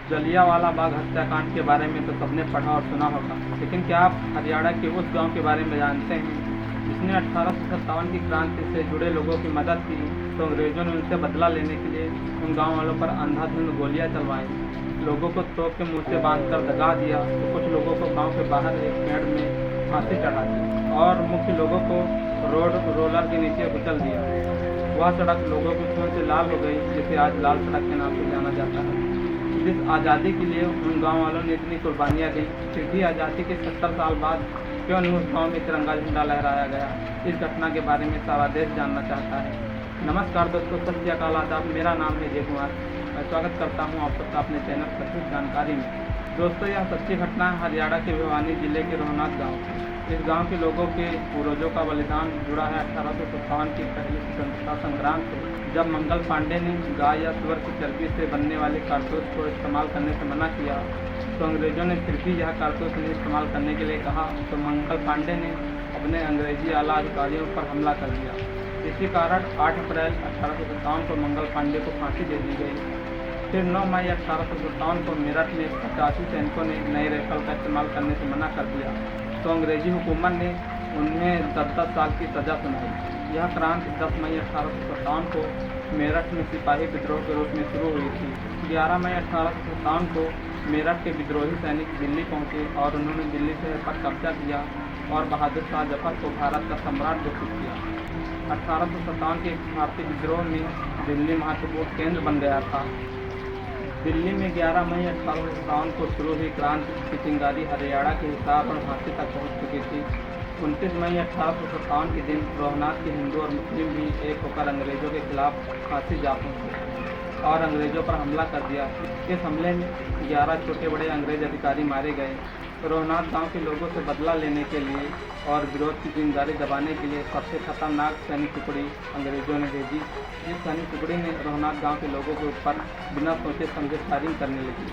जलियांवाला बाग हत्याकांड के बारे में तो सबने पढ़ा और सुना होगा, लेकिन क्या आप हरियाणा के उस गांव के बारे में जानते हैं जिसने 1857 की क्रांति से जुड़े लोगों की मदद की? तो अंग्रेजों ने उनसे बदला लेने के लिए उन गांव वालों पर अंधाधुंध गोलियां चलवाई, लोगों को तोप के मुंह से बांधकर दगा दिया, तो कुछ लोगों को गांव के बाहर एक पेड़ में फांसी चढ़ा दी और मुख्य लोगों को रोड रोलर के नीचे कुचल दिया। वह सड़क लोगों के खून से लाल हो गई, जिसे आज लाल सड़क के नाम से जाना जाता है। जिस आज़ादी के लिए उन गांव वालों ने इतनी कुर्बानियां दी, फिर भी आज़ादी के 70 साल बाद क्यों नहीं उस गांव में तिरंगा झंडा लहराया गया? इस घटना के बारे में सारा देश जानना चाहता है। नमस्कार दोस्तों, सत श्री अकाल, आदाब। मेरा नाम है जय कुमार। मैं स्वागत करता हूं आप सबका अपने चैनल सटीक जानकारी में। दोस्तों, यह सच्ची घटना है हरियाणा के भिवानी जिले के रोहनाथ गाँव। इस गांव के लोगों के पूर्वजों का बलिदान जुड़ा है 1857 की पहली स्वतंत्रता संग्राम से, जब मंगल पांडे ने गाय या सुअर की चर्बी से बनने वाले कारतूस को इस्तेमाल करने से मना किया, तो अंग्रेजों ने फिर भी यह कारतूस नहीं इस्तेमाल करने के लिए कहा, तो मंगल पांडे ने अपने अंग्रेजी आला अधिकारियों पर हमला कर दिया। इसी कारण 8 अप्रैल 1857 को मंगल पांडे को फांसी दे दी गई। फिर 9 मई 1857 को मेरठ में 85 सैनिकों ने नए राइफल का इस्तेमाल करने से मना कर दिया, तो अंग्रेजी हुकूमत ने उन्हें 10-10 साल की सज़ा सुनाई। यह क्रांति 10 मई 1857 को मेरठ में सिपाही विद्रोह के रूप में शुरू हुई थी। 11 मई 1857 को मेरठ के विद्रोही सैनिक दिल्ली पहुंचे और उन्होंने दिल्ली शहर पर कब्जा किया और बहादुर शाह जफर को भारत का सम्राट घोषित किया। 1857 के भारतीय विद्रोह में दिल्ली महत्वपूर्ण केंद्र बन गया था। दिल्ली में 11 मई 1857 को शुरू हुई क्रांति की चिंगारी हरियाणा के हिसार और झांसी तक पहुंच चुकी थी। 29 मई 1857 के दिन रोहनाथ के हिंदू और मुस्लिम भी एक होकर अंग्रेजों के खिलाफ फांसी जा पहुंचे और अंग्रेजों पर हमला कर दिया। इस हमले में 11 छोटे बड़े अंग्रेज अधिकारी मारे गए। रोहनाथ गांव के लोगों से बदला लेने के लिए और विरोध की चिंगारी दबाने के लिए सबसे खतरनाक सैनिक टुकड़ी अंग्रेजों ने भेजी। इस सैनिक टुकड़ी ने रोहनाथ गांव के लोगों के ऊपर बिना सोचे समझे फायरिंग करने लगी।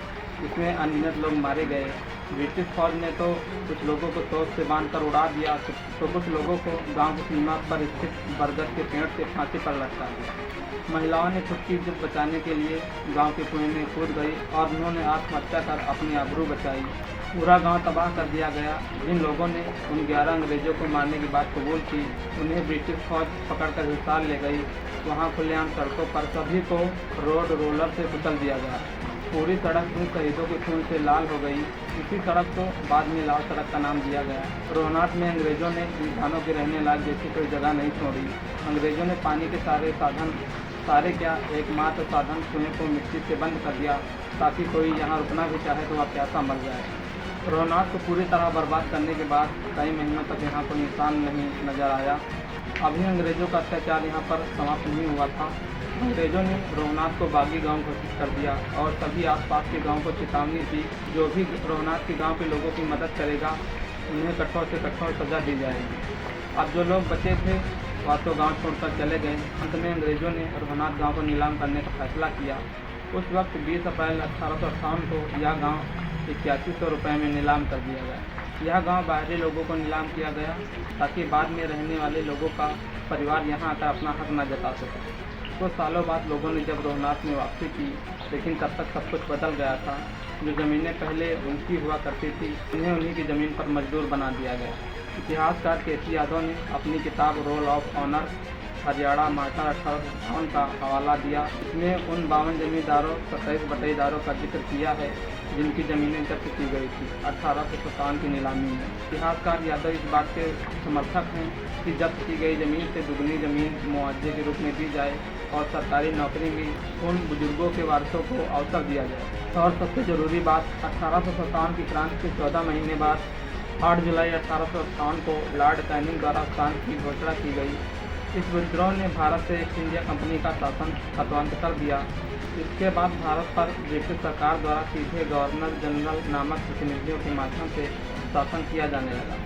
इसमें अनगिनत लोग मारे गए। ब्रिटिश फौज ने तो कुछ लोगों को तोप से बांधकर उड़ा दिया, तो कुछ लोगों को गांव की सीमा पर स्थित बरगद के पेड़ से फांसी पर लटका दिया। महिलाओं ने खुद की इज्जत बचाने के लिए गांव के कुएं में कूद गई और उन्होंने आत्महत्या कर अपनी आबरू बचाई। पूरा गांव तबाह कर दिया गया। जिन लोगों ने उन 11 अंग्रेजों को मारने की बात कबूल की, उन्हें ब्रिटिश फौज पकड़कर हिसार ले गई। वहां खुलेआम सड़कों पर सभी को रोड रोलर से कुचल दिया गया। पूरी सड़क उन शहीदों के खून से लाल हो गई। इसी सड़क को बाद में लाल सड़क का नाम दिया गया। रोहनाथ में अंग्रेजों ने इंसानों के रहने लायक जैसी कोई जगह नहीं छोड़ी। अंग्रेजों ने पानी के सारे एकमात्र साधन कुएं को मिट्टी से बंद कर दिया, ताकि कोई यहाँ रुकना भी चाहे तो वह प्यासा मर जाए। रोहनाथ को पूरी तरह बर्बाद करने के बाद कई महीनों तक यहाँ कोई इंसान नहीं नजर आया। अभी अंग्रेजों का अत्याचार यहाँ पर समाप्त नहीं हुआ था। अंग्रेजों ने रोहनाथ को बागी गांव घोषित कर दिया और सभी आसपास के गांव को चेतावनी दी, जो भी रोहनाथ के गांव के लोगों की मदद करेगा उन्हें कठोर से कठोर सजा दी जाएगी। अब जो लोग बचे थे वह तो गाँव छोड़कर चले गए। अंत में अंग्रेजों ने रोहनाथ गाँव को नीलाम करने का फैसला किया। उस वक्त 20 अप्रैल 1858 को यह गाँव 8100 रुपये में नीलाम कर दिया गया। यह गांव बाहरी लोगों को नीलाम किया गया, ताकि बाद में रहने वाले लोगों का परिवार यहां आकर अपना हक न जता सके। तो सालों बाद लोगों ने जब रोहनाथ में वापसी की, लेकिन तब तक सब कुछ बदल गया था। जो ज़मीनें पहले उनकी हुआ करती थी, उन्हें उन्हीं की ज़मीन पर मजदूर बना दिया गया। इतिहासकार के.सी. यादव ने अपनी किताब role of honour Haryana martyr 1857 का हवाला दिया। इसमें उन 52 जमींदारों 27 बटेदारों का जिक्र किया है जिनकी ज़मीनें जब्त की गई थी 1857 की नीलामी में। इतिहासकार यादव इस बात के समर्थक हैं कि जब्त की गई ज़मीन से दुगनी ज़मीन मुआवजे के रूप में दी जाए और सरकारी नौकरी में उन बुजुर्गों के वारसों को अवसर दिया जाए। और सबसे ज़रूरी बात, 1857 की क्रांति के 14 महीने बाद 8 जुलाई 1858 को लॉर्ड कैनिंग द्वारा प्रांत की घोषणा की गई। इस विद्रोह ने भारत से ईस्ट इंडिया कंपनी का शासन खत्वांत कर दिया। इसके बाद भारत पर ब्रिटिश सरकार द्वारा सीधे गवर्नर जनरल नामक प्रतिनिधियों के माध्यम से शासन किया जाने लगा।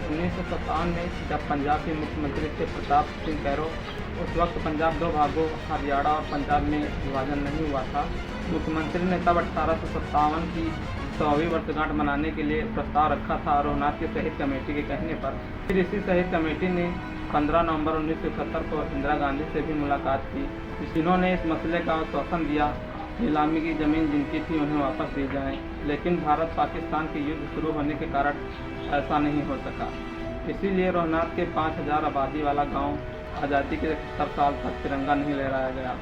1957 में जब पंजाब के मुख्यमंत्री थे प्रताप सिंह कैरो, उस वक्त पंजाब 2 भागों हरियाणा और पंजाब में विभाजन नहीं हुआ था। मुख्यमंत्री ने तब 1857 की 100वीं वर्षगांठ मनाने के लिए प्रस्ताव रखा था रोहनाथ की शहीद कमेटी के कहने पर। फिर इसी शहीद कमेटी ने 15 नवंबर 1971 को इंदिरा गांधी से भी मुलाकात की, जिन्होंने इस मसले का आश्वासन दिया नीलामी की ज़मीन जिनकी थी उन्हें वापस दी जाए, लेकिन भारत पाकिस्तान के युद्ध शुरू होने के कारण ऐसा नहीं हो सका। इसीलिए रोहनाथ के 5000 आबादी वाला गांव आज़ादी के 71 साल तक तिरंगा नहीं लहराया गया।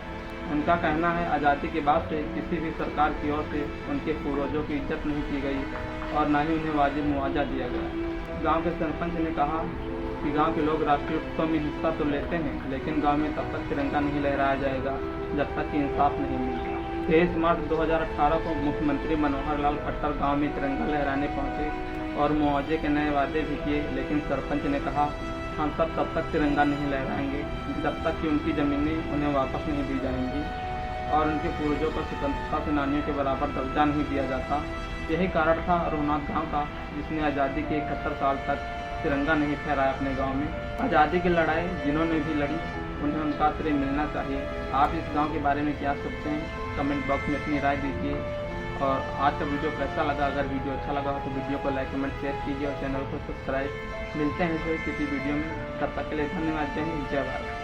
उनका कहना है आज़ादी के बाद से किसी भी सरकार की ओर से उनके पूर्वजों की इज्जत नहीं की गई और न ही उन्हें वाजिब मुआवजा दिया गया। गांव के सरपंच ने कहा कि गांव के लोग राष्ट्रीय उत्सव में हिस्सा तो लेते हैं, लेकिन गांव में तब तक तिरंगा नहीं लहराया जाएगा जब तक कि इंसाफ नहीं मिलता। 23 मार्च 2018 को मुख्यमंत्री मनोहर लाल खट्टर गाँव में तिरंगा लहराने पहुँचे और मुआवजे के नए वादे भी किए, लेकिन सरपंच ने कहा हम सब तब तक तिरंगा नहीं लहराएंगे जब तक कि उनकी ज़मीनें उन्हें वापस नहीं दी जाएंगी और उनके पूर्वजों को स्वतंत्रता सेनानियों के बराबर दर्जा नहीं दिया जाता। यही कारण था रोहनाथ गांव का, जिसने आज़ादी के 71 साल तक तिरंगा नहीं फहराया अपने गांव में। आज़ादी की लड़ाई जिन्होंने भी लड़ी उन्हें उनका श्रेय मिलना चाहिए। आप इस गांव के बारे में क्या सोचते हैं, कमेंट बॉक्स में अपनी राय दीजिए। और आज का वीडियो कैसा लगा, अगर वीडियो अच्छा लगा हो तो वीडियो को लाइक कमेंट शेयर कीजिए और चैनल को सब्सक्राइब। मिलते हैं फिर किसी वीडियो में, तब तक के लिए धन्यवाद। जय हिंद, जय भारत।